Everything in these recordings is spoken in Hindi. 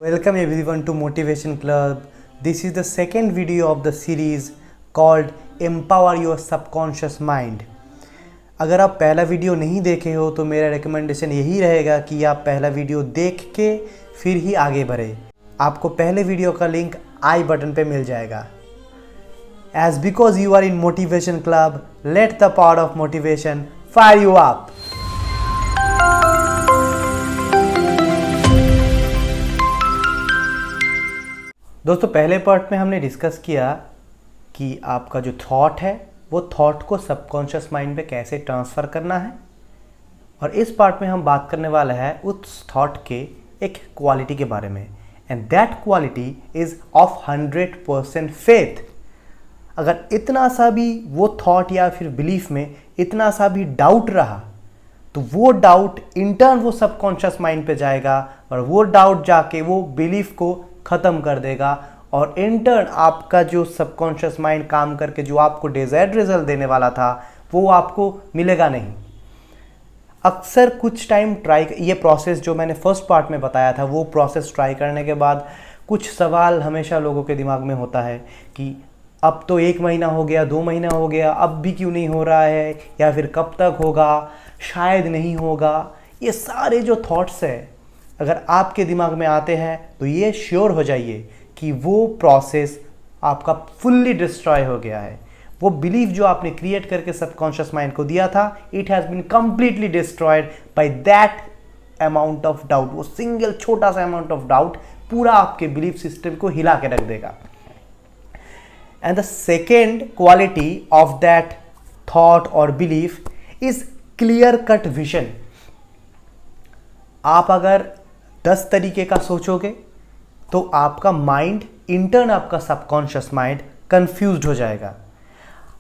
Welcome everyone to Motivation Club. This is the second video of the series called Empower Your Subconscious Mind. अगर आप पहला वीडियो नहीं देखे हो तो मेरा रिकमेंडेशन यही रहेगा कि आप पहला वीडियो देख के फिर ही आगे बढ़े। आपको पहले वीडियो का लिंक आई बटन पे मिल जाएगा। As because you are in Motivation Club, let the power of motivation fire you up. दोस्तों पहले पार्ट में हमने डिस्कस किया कि आपका जो थॉट है वो थॉट को सबकॉन्शियस माइंड पे कैसे ट्रांसफ़र करना है, और इस पार्ट में हम बात करने वाला है उस थॉट के एक क्वालिटी के बारे में, and that quality is of 100% faith. अगर इतना सा भी वो थॉट या फिर बिलीफ में इतना सा भी डाउट रहा तो वो डाउट इंटर्न वो सबकॉन्शियस माइंड पे जाएगा और वो डाउट जाके वो बिलीफ को ख़त्म कर देगा, और इंटर्न आपका जो सबकॉन्शियस माइंड काम करके जो आपको डिजायर्ड रिजल्ट देने वाला था वो आपको मिलेगा नहीं। अक्सर कुछ टाइम ये प्रोसेस जो मैंने फर्स्ट पार्ट में बताया था वो प्रोसेस ट्राई करने के बाद कुछ सवाल हमेशा लोगों के दिमाग में होता है कि अब तो 1 महीना हो गया, 2 महीना हो गया, अब भी क्यों नहीं हो रहा है, या फिर कब तक होगा, शायद नहीं होगा। ये सारे जो थॉट्स है अगर आपके दिमाग में आते हैं तो ये श्योर हो जाइए कि वो प्रोसेस आपका फुल्ली डिस्ट्रॉय हो गया है। वो बिलीफ जो आपने क्रिएट करके सबकॉन्शियस माइंड को दिया था, it has been completely destroyed by that amount of doubt. वो सिंगल छोटा सा अमाउंट ऑफ डाउट पूरा आपके बिलीफ सिस्टम को हिला के रख देगा। And the second quality of that thought और belief is clear cut vision. आप अगर 10 तरीके का सोचोगे तो आपका माइंड इंटर्न आपका सबकॉन्शियस माइंड कंफ्यूज्ड हो जाएगा।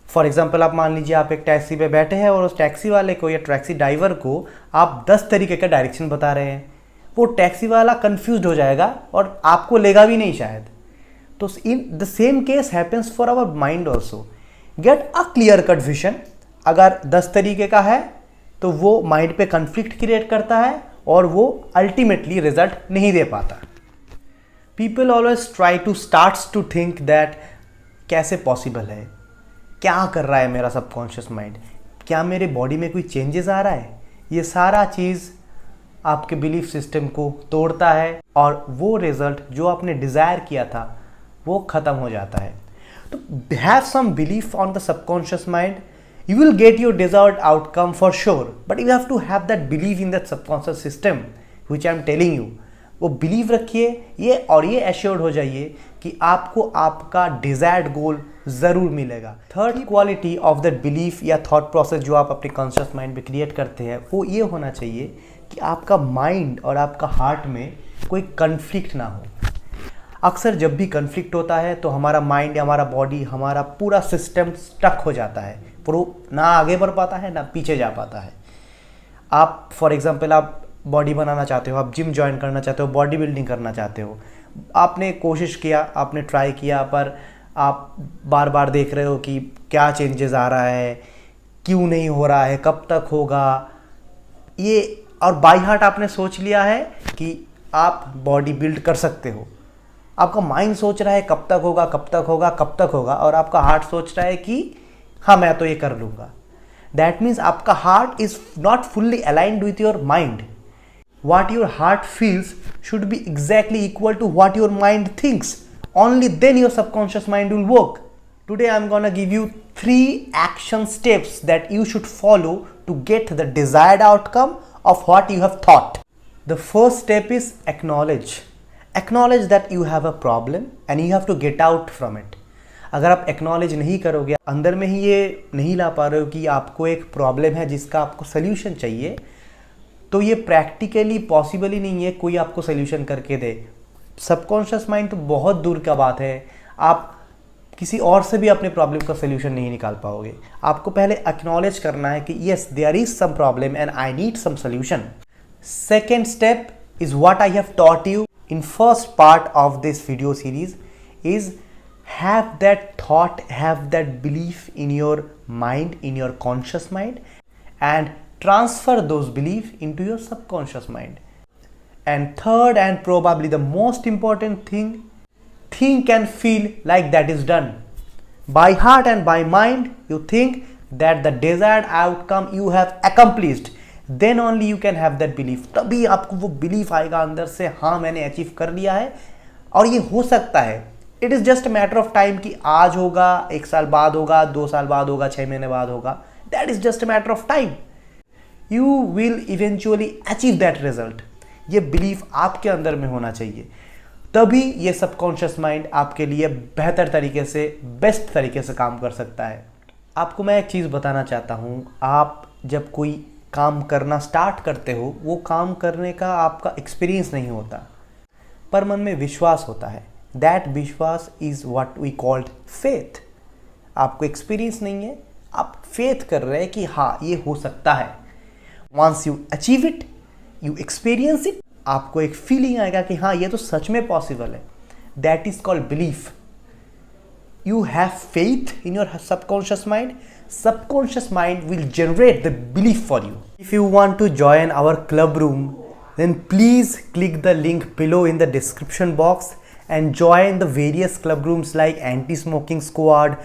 फॉर एग्जांपल आप मान लीजिए आप एक टैक्सी पे बैठे हैं और उस टैक्सी वाले को या टैक्सी ड्राइवर को आप 10 तरीके का डायरेक्शन बता रहे हैं, वो टैक्सी वाला कंफ्यूज्ड हो जाएगा और आपको लेगा भी नहीं शायद। तो in the same case happens for our mind also. Get a clear cut vision. अगर 10 तरीके का है तो वो माइंड पे कन्फ्लिक्ट क्रिएट करता है और वो अल्टीमेटली रिजल्ट नहीं दे पाता। People always try to starts to think that कैसे पॉसिबल है, क्या कर रहा है मेरा सबकॉन्शियस माइंड, क्या मेरे बॉडी में कोई चेंजेस आ रहा है। ये सारा चीज़ आपके बिलीफ सिस्टम को तोड़ता है और वो रिजल्ट जो आपने डिज़ायर किया था वो ख़त्म हो जाता है। तो have some belief on the subconscious mind, you will get your desired outcome for sure, but you have to have that belief in that subconscious system which I am telling you। वो बिलीव रखिए ये, और ये एश्योर्ड हो जाइए कि आपको आपका डिजायर्ड गोल ज़रूर मिलेगा। Third quality of that belief या थॉट प्रोसेस जो आप अपने कॉन्शियस माइंड में क्रिएट करते हैं वो ये होना चाहिए कि आपका माइंड और आपका हार्ट में कोई कन्फ्लिक्ट ना हो। अक्सर जब भी कन्फ्लिक्ट होता है तो हमारा माइंड, हमारा बॉडी, हमारा पूरा सिस्टम स्टक हो जाता है, वो ना आगे बढ़ पाता है ना पीछे जा पाता है। आप फॉर एग्जांपल आप बॉडी बनाना चाहते हो, आप जिम ज्वाइन करना चाहते हो, बॉडी बिल्डिंग करना चाहते हो, आपने कोशिश किया, आपने ट्राई किया, पर आप बार बार देख रहे हो कि क्या चेंजेस आ रहा है, क्यों नहीं हो रहा है, कब तक होगा ये, और बाय हार्ट आपने सोच लिया है कि आप बॉडी बिल्ड कर सकते हो। आपका माइंड सोच रहा है कब तक होगा, कब तक होगा, कब तक होगा, और आपका हार्ट सोच रहा है कि हाँ मैं तो ये कर लूँगा। दैट मीन्स आपका heart is not fully aligned with your mind. What your heart feels should be exactly equal to what your mind thinks. Only then your subconscious mind will work. Today I'm gonna give you 3 action steps that you should follow to get the desired outcome of what you have thought. The first step is acknowledge. Acknowledge that you have a problem and you have to get out from it. अगर आप एक्नॉलेज नहीं करोगे, अंदर में ही ये नहीं ला पा रहे हो कि आपको एक प्रॉब्लम है जिसका आपको सोल्यूशन चाहिए, तो ये प्रैक्टिकली पॉसिबल ही नहीं है कोई आपको सोल्यूशन करके दे। सबकॉन्शियस माइंड तो बहुत दूर का बात है, आप किसी और से भी अपने प्रॉब्लम का सोल्यूशन नहीं निकाल पाओगे। आपको पहले एक्नॉलेज करना है कि yes there is some problem and I need some solution. Second step is what I have taught you in first part of this video series is have that thought, have that belief in your mind, in your conscious mind, and transfer those belief into your subconscious mind. And third and probably the most important thing, think and feel like that is done. By heart and by mind, you think that the desired outcome you have accomplished. Then only you can have that belief. तभी आपको वो belief आएगा अंदर से, हाँ मैंने अचीव कर लिया है और ये हो सकता है. It is just matter of time कि आज होगा, 1 साल बाद होगा, 2 साल बाद होगा, 6 महीने बाद होगा. That is just matter of time. You will eventually achieve that result. ये बिलीफ आपके अंदर में होना चाहिए, तभी ये सबकॉन्शियस माइंड आपके लिए बेहतर तरीके से, बेस्ट तरीके से काम कर सकता है. आपको मैं एक चीज़ बताना चाहता हूँ. आप जब कोई काम करना स्टार्ट करते हो, वो काम करने का आपका एक्सपीरियंस नहीं होता, पर मन में विश्वास होता है. दैट विश्वास is what we called faith. आपको एक्सपीरियंस नहीं है, आप फेथ कर रहे हैं कि हाँ ये हो सकता है. Once you achieve it, you experience it, आपको एक फीलिंग आएगा कि हाँ ये तो सच में पॉसिबल है. That is called belief. You have faith in your subconscious mind. Subconscious mind will generate the belief for you. If you want to join our club room, then please click the link below in the description box and join the various club rooms like anti-smoking squad,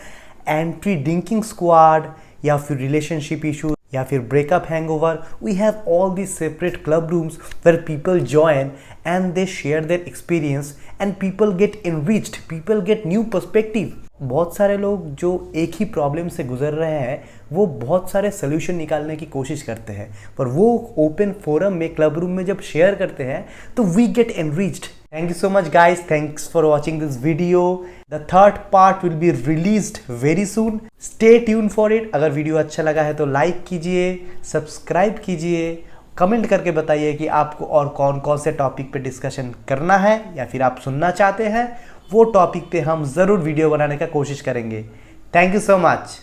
anti-drinking squad, या फिर relationship issue, या फिर breakup hangover. We have all these separate club rooms where people join and they share their experience and people get enriched, people get new perspective. बहुत सारे लोग जो एक ही प्रॉब्लम से गुजर रहे हैं, वो बहुत सारे सोल्यूशन निकालने की कोशिश करते हैं, पर वो ओपन फोरम में, क्लब रूम में जब शेयर करते हैं तो we get enriched. Thank you so much guys, thanks for watching this video. The third part will be released very soon. Stay tune for it. अगर वीडियो अच्छा लगा है तो लाइक कीजिए, सब्सक्राइब कीजिए, कमेंट करके बताइए कि आपको और कौन कौन से टॉपिक पे डिस्कशन करना है या फिर आप सुनना चाहते हैं. वो टॉपिक पे हम ज़रूर वीडियो बनाने का कोशिश करेंगे. Thank you so much.